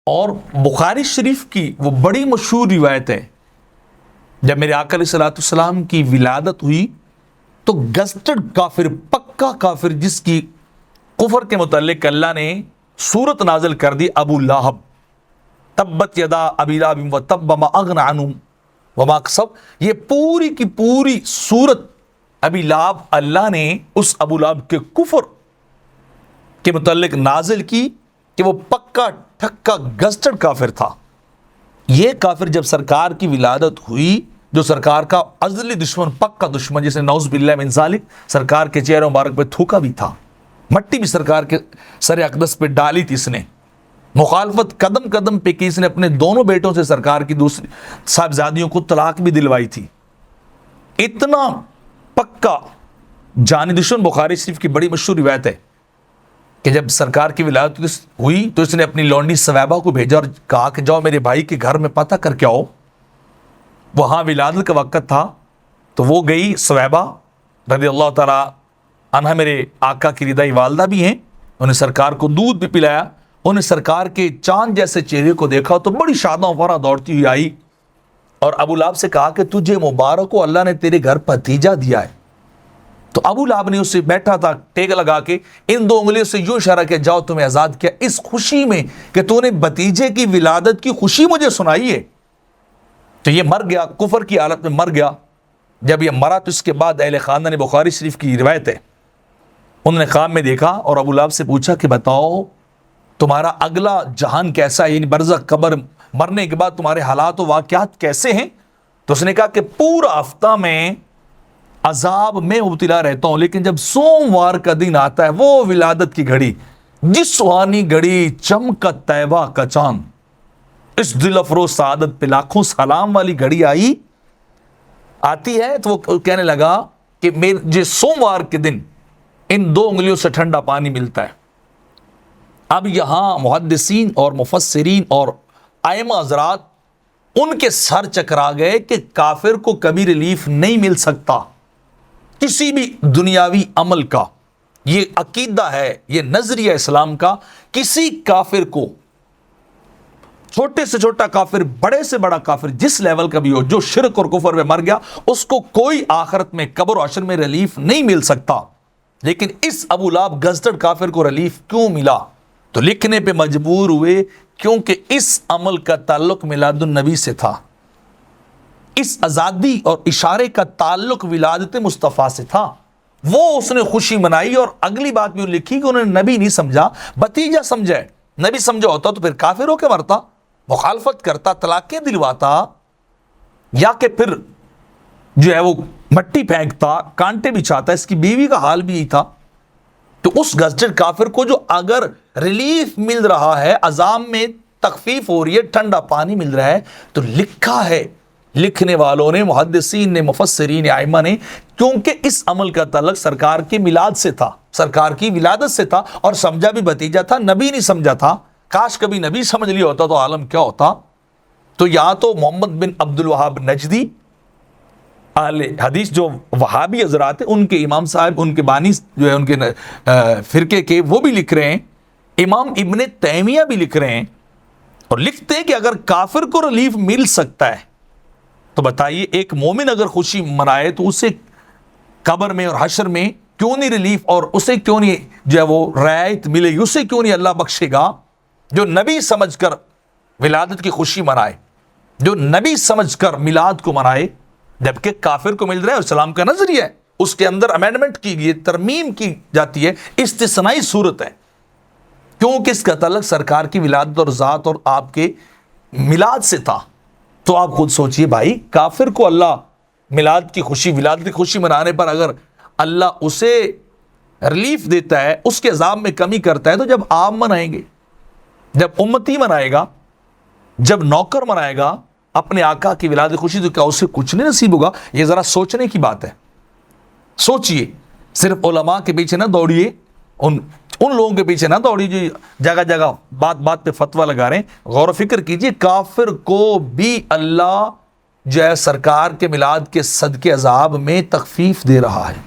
اور بخاری شریف کی وہ بڑی مشہور روایت ہے، جب میرے آقا علیہ الصلوۃ والسلام کی ولادت ہوئی تو گزٹڈ کافر، پکا کافر، جس کی کفر کے متعلق اللہ نے سورت نازل کر دی، ابو لہب، تبت یدا ابی لہب وتب ما اغنی عنہ وما کسب، یہ پوری کی پوری سورت ابی لہب اللہ نے اس ابو لہب کے کفر کے متعلق نازل کی کہ وہ پکا ٹھکا گزٹڈ کافر تھا۔ یہ کافر جب سرکار کی ولادت ہوئی، جو سرکار کا ازلی دشمن، پکا دشمن، جس نے نعوذ باللہ من ذالک سرکار کے چہرے مبارک پہ تھوکا بھی تھا، مٹی بھی سرکار کے سر اقدس پہ ڈالی تھی، اس نے مخالفت قدم قدم پہ کی، اس نے اپنے دونوں بیٹوں سے سرکار کی دوسری صاحبزادیوں کو طلاق بھی دلوائی تھی۔ اتنا پکا جانی دشمن، بخاری شریف کی بڑی مشہور روایت ہے کہ جب سرکار کی ولادت ہوئی تو اس نے اپنی لونڈی ثویبہ کو بھیجا اور کہا کہ جاؤ میرے بھائی کے گھر میں پتہ کر کے آؤ، وہاں ولادت کا وقت تھا۔ تو وہ گئی ثویبہ رضی اللہ تعالیٰ عنہ، میرے آقا کی رضائی والدہ بھی ہیں، انہیں سرکار کو دودھ بھی پلایا، انہیں سرکار کے چاند جیسے چہرے کو دیکھا تو بڑی شاداں فراں دوڑتی ہوئی آئی اور ابو لہب سے کہا کہ تجھے مبارک ہو، اللہ نے تیرے گھر بھتیجا دیا ہے۔ تو ابو لہب نے اسے بیٹھا تھا ٹیک لگا کے ان دو انگلیوں سے یوں اشارہ کیا، جاؤ تمہیں آزاد کیا، اس خوشی میں کہ تو نے بھتیجے کی ولادت کی خوشی مجھے سنائی ہے۔ تو یہ مر گیا، کفر کی حالت میں مر گیا۔ جب یہ مرا تو اس کے بعد اہل خاندان بخاری شریف کی روایت ہے، انہوں نے خواب میں دیکھا اور ابو لہب سے پوچھا کہ بتاؤ تمہارا اگلا جہان کیسا ہے، یعنی برزخ، قبر، مرنے کے بعد تمہارے حالات و واقعات کیسے ہیں؟ تو اس نے کہا کہ پورا ہفتہ میں عذاب میں مبتلا رہتا ہوں، لیکن جب سوموار کا دن آتا ہے، وہ ولادت کی گھڑی، جس سہانی گھڑی چمکت طیبہ کا چاند، اس دل افروز سعادت پہ لاکھوں سلام والی گھڑی آتی ہے، تو وہ کہنے لگا کہ مجھے سوموار کے دن ان دو انگلیوں سے ٹھنڈا پانی ملتا ہے۔ اب یہاں محدثین اور مفسرین اور ائمہ حضرات ان کے سر چکرا گئے کہ کافر کو کبھی ریلیف نہیں مل سکتا کسی بھی دنیاوی عمل کا۔ یہ عقیدہ ہے، یہ نظریہ اسلام کا، کسی کافر کو، چھوٹے سے چھوٹا کافر، بڑے سے بڑا کافر، جس لیول کا بھی ہو، جو شرک اور کفر میں مر گیا، اس کو کوئی آخرت میں قبر و حشر میں ریلیف نہیں مل سکتا۔ لیکن اس ابو لہب گزٹڈ کافر کو ریلیف کیوں ملا؟ تو لکھنے پہ مجبور ہوئے کیونکہ اس عمل کا تعلق میلاد النبی سے تھا، اس آزادی اور اشارے کا تعلق ولادت مصطفیٰ سے تھا، وہ اس نے خوشی منائی۔ اور اگلی بات بھی لکھی کہ انہوں نے نبی نہیں سمجھا، بھتیجا سمجھا ہے۔ نبی سمجھا ہوتا تو پھر کافر ہو کے مرتا، مخالفت کرتا، طلاقیں دلواتا، یا کہ پھر جو ہے وہ مٹی پھینکتا، کانٹے بچھاتا۔ اس کی بیوی کا حال بھی یہی تھا۔ تو اس گزٹڈ کافر کو جو اگر ریلیف مل رہا ہے، عذاب میں تخفیف ہو رہی ہے، ٹھنڈا پانی مل رہا ہے، تو لکھا ہے لکھنے والوں نے، محدثین نے، مفسرین، ائمہ نے، کیونکہ اس عمل کا تعلق سرکار کی میلاد سے تھا، سرکار کی ولادت سے تھا، اور سمجھا بھی بھتیجا تھا، نبی نہیں سمجھا تھا۔ کاش کبھی نبی سمجھ لیا ہوتا تو عالم کیا ہوتا۔ تو یہاں تو محمد بن عبد الوہاب نجدی، اہل حدیث جو وہابی حضرات ہیں، ان کے امام صاحب، ان کے بانی جو ہے ان کے فرقے کے، وہ بھی لکھ رہے ہیں، امام ابن تیمیہ بھی لکھ رہے ہیں، اور لکھتے ہیں کہ اگر کافر کو ریلیف مل سکتا ہے تو بتائیے ایک مومن اگر خوشی منائے تو اسے قبر میں اور حشر میں کیوں نہیں ریلیف، اور اسے کیوں نہیں جو ہے وہ رعایت ملے گی، اسے کیوں نہیں اللہ بخشے گا جو نبی سمجھ کر ولادت کی خوشی منائے، جو نبی سمجھ کر میلاد کو منائے، جبکہ کافر کو مل رہا ہے۔ اسلام کا نظریہ ہے، اس کے اندر امینڈمنٹ کی گئی، ترمیم کی جاتی ہے، استثنائی صورت ہے، کیونکہ اس کا تعلق سرکار کی ولادت اور ذات اور آپ کے میلاد سے تھا۔ تو آپ خود سوچئے بھائی، کافر کو اللہ میلاد کی خوشی، ولادت کی خوشی منانے پر اگر اللہ اسے ریلیف دیتا ہے، اس کے عذاب میں کمی کرتا ہے، تو جب آپ منائیں گے، جب امتی منائے گا، جب نوکر منائے گا اپنے آقا کی ولادت خوشی، تو کیا اسے کچھ نہیں نصیب ہوگا؟ یہ ذرا سوچنے کی بات ہے۔ سوچئے، صرف علماء کے پیچھے نہ دوڑیے، ان لوگوں کے پیچھے نہ دوڑیے جو جگہ جگہ بات بات پہ فتویٰ لگا رہے ہیں۔ غور و فکر کیجئے، کافر کو بھی اللہ جو ہے سرکار کے میلاد کے صدقے عذاب میں تخفیف دے رہا ہے۔